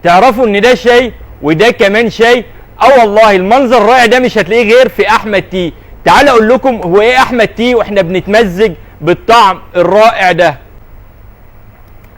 تعرفوا ان ده شاي وده كمان شاي. والله المنظر الرائع ده مش هتلاقيه غير في احمد تي. تعال اقول لكم هو ايه احمد تي واحنا بنتمزج بالطعم الرائع ده.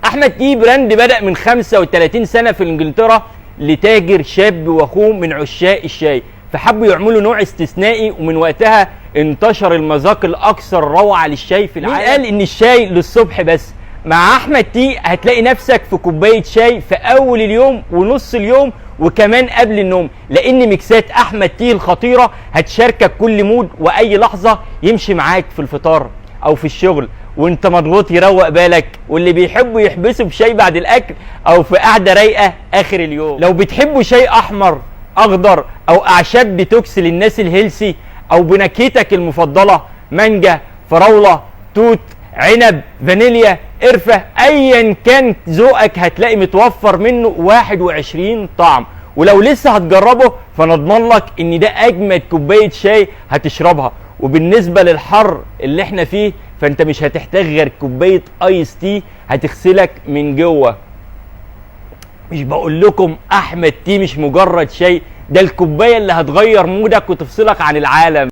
احمد تي براند بدأ من 35 سنة في انجلترا لتاجر شاب واخوه من عشاق الشاي، فحبوا يعملوا نوع استثنائي، ومن وقتها انتشر المذاق الاكثر روعة للشاي في العالم. قال ان الشاي للصبح بس. مع احمد تي هتلاقي نفسك في كوباية شاي في اول اليوم ونص اليوم وكمان قبل النوم، لان ميكسات احمد تي الخطيرة هتشاركك كل مود واي لحظة يمشي معاك في الفطار او في الشغل وانت مضغوط يروق بالك، واللي بيحبوا يحبسوا بشاي بعد الاكل او في قعده رايقه اخر اليوم. لو بتحبوا شاي احمر اخضر او اعشاب ديتوكس للناس الهيلسي، او بنكهتك المفضله مانجا فراوله توت عنب فانيليا قرفه، ايا كان ذوقك هتلاقي متوفر منه 21 طعم. ولو لسه هتجربه فانا اضمن لك ان ده اجمد كوبايه شاي هتشربها. وبالنسبه للحر اللي احنا فيه فانت مش هتحتاج غير كوبايه ايس تي هتغسلك من جوه. مش بقول لكم احمد تي مش مجرد شاي، ده الكوبايه اللي هتغير مودك وتفصلك عن العالم.